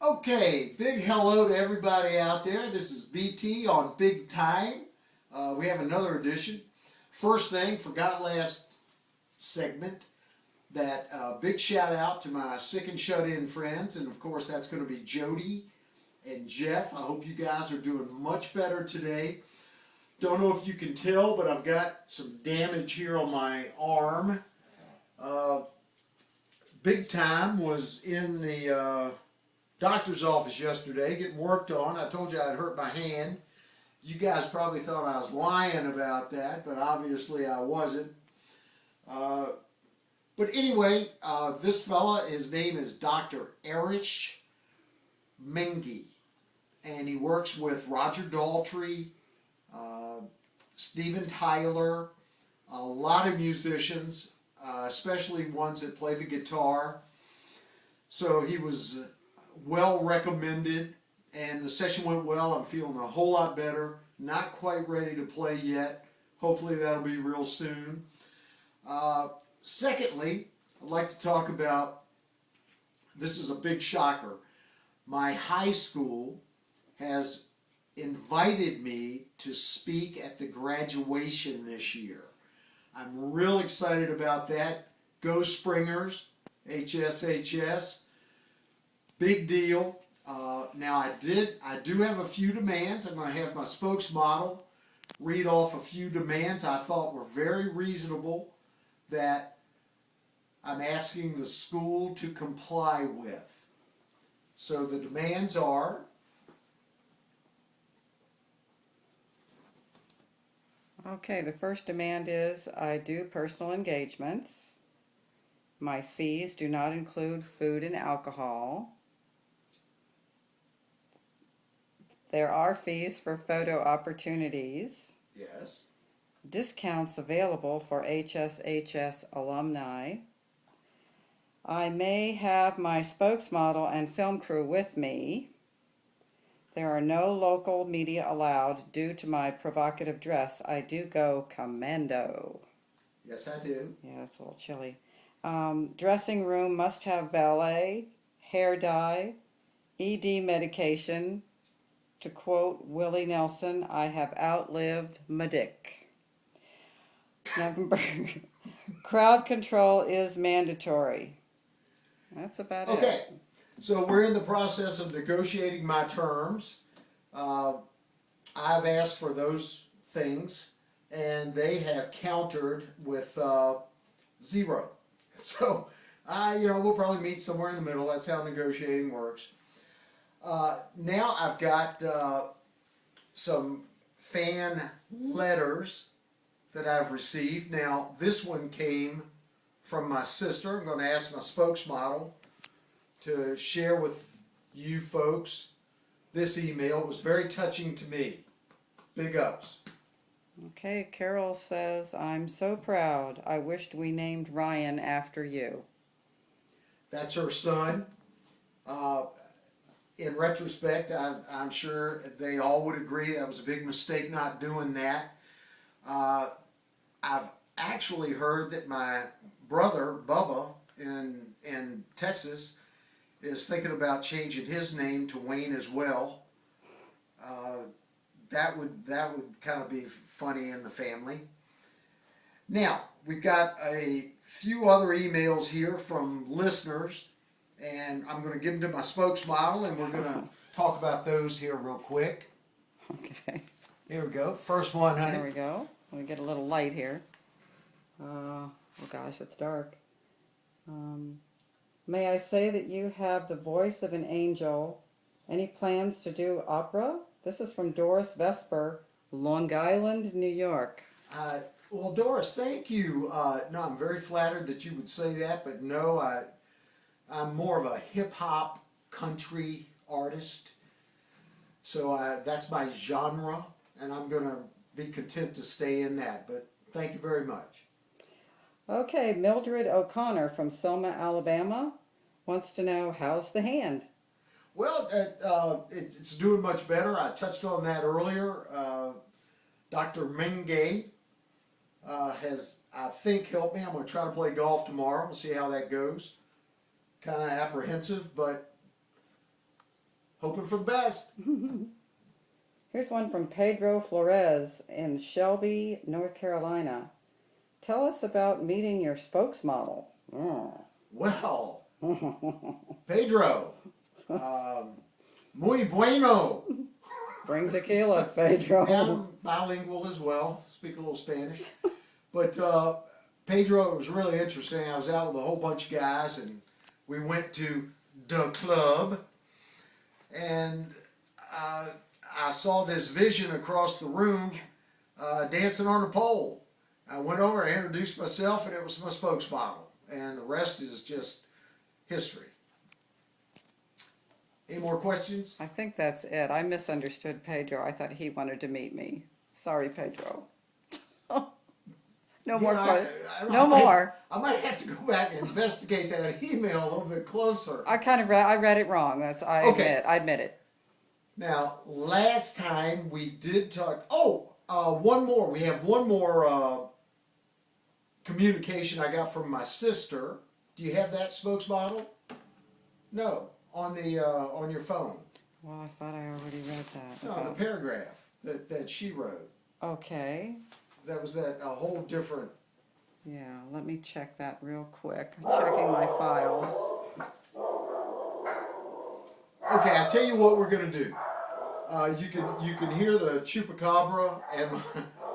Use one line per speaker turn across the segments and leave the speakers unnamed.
Okay, big hello to everybody out there. This is BT on Big Time. We have another edition. First thing, forgot last segment, that big shout out to my sick and shut in friends, and of course that's going to be Jody and Jeff. I hope you guys are doing much better today. Don't know if you can tell, but I've got some damage here on my arm. Big Time was in the doctor's office yesterday getting worked on. I told you I'd hurt my hand. You guys probably thought I was lying about that, but obviously I wasn't. But anyway, this fella, his name is Dr. Erich Mengi, and he works with Roger Daltrey, Steven Tyler, a lot of musicians, especially ones that play the guitar. So he was well recommended, and the session went well. I'm feeling a whole lot better. Not quite ready to play yet. Hopefully that'll be real soon. Secondly, I'd like to talk about, this is a big shocker. My high school has invited me to speak at the graduation this year. I'm real excited about that. Go Springers, HSHS. Big deal. Now I do have a few demands. I'm going to have my spokesmodel read off a few demands I thought were very reasonable that I'm asking the school to comply with. So the demands are:
Okay, the first demand is I do personal engagements. My fees do not include food and alcohol. There are fees for photo opportunities.
yes,
Discounts available for HSHS alumni. I may have my spokesmodel and film crew with me. There are no local media allowed due to my provocative dress. I do go commando.
yes I do.
Yeah, it's a little chilly. Dressing room must have valet, hair dye, ED medication. To quote Willie Nelson, I have outlived my dick. Number, crowd control is mandatory. That's about
Okay,
it.
so we're in the process of negotiating my terms. I've asked for those things, and they have countered with 0. So, we'll probably meet somewhere in the middle. That's how negotiating works. Now I've got some fan letters that I've received. Now, this one came from my sister. I'm going to ask my spokesmodel to share with you folks this email. It was very touching to me. Big ups.
Okay, Carol says, I'm so proud. I wished we named Ryan after you.
That's her son. In retrospect, I'm sure they all would agree that was a big mistake not doing that. I've actually heard that my brother, Bubba, in Texas, is thinking about changing his name to Wayne as well. That would kind of be funny in the family. Now, we've got a few other emails here from listeners, and I'm going to give them to my spokesmodel, and we're going to talk about those here real quick.
Okay.
Here we go. First one, honey.
There we go. Let me get a little light here. Oh gosh, it's dark. May I say that you have the voice of an angel. Any plans to do opera? This is from Doris Vesper, Long Island, New York.
Well, Doris, thank you. No, I'm very flattered that you would say that, but no, I'm more of a hip-hop country artist. So that's my genre, and I'm going to be content to stay in that. But thank you very much.
Okay, Mildred O'Connor from Selma, Alabama wants to know, how's the hand?
Well, it's doing much better. I touched on that earlier. Dr. Menge has, I think, helped me. I'm going to try to play golf tomorrow. We'll see how that goes. Kind of apprehensive, but hoping for the best.
Here's one from Pedro Flores in Shelby, North Carolina. Tell us about meeting your spokesmodel.
Well, Pedro, muy bueno.
Bring tequila, Pedro.
Yeah, I'm bilingual as well, speak a little Spanish. But Pedro, it was really interesting. I was out with a whole bunch of guys, and we went to the club, and I saw this vision across the room dancing on a pole. I went over, I introduced myself, and it was my spokesmodel. And the rest is just history. Any more questions?
I think that's it. I misunderstood Pedro. I thought he wanted to meet me. Sorry, Pedro. No more questions. No more.
I might have to go back and investigate that email a little bit closer.
I read it wrong. I admit it.
Now, last time we did talk. One more. We have one more communication I got from my sister. Do you have that spokesmodel? No, on your phone.
Well, I thought I already read that.
No, the paragraph that she wrote.
Okay.
That was a whole different.
Yeah, let me check that real quick. I'm checking my files.
Okay, I tell you what we're gonna do. You can hear the chupacabra and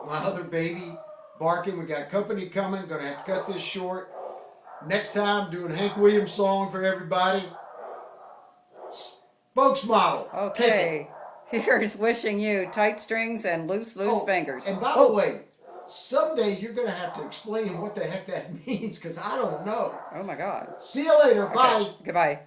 my other baby barking. We got company coming. Gonna have to cut this short. Next time, doing Hank Williams song for everybody. Spokesmodel.
Okay. Here's wishing you tight strings and loose fingers.
And by the way, someday you're gonna have to explain what the heck that means, because I don't know.
Oh my God.
See you later.
Okay.
Bye.
Goodbye.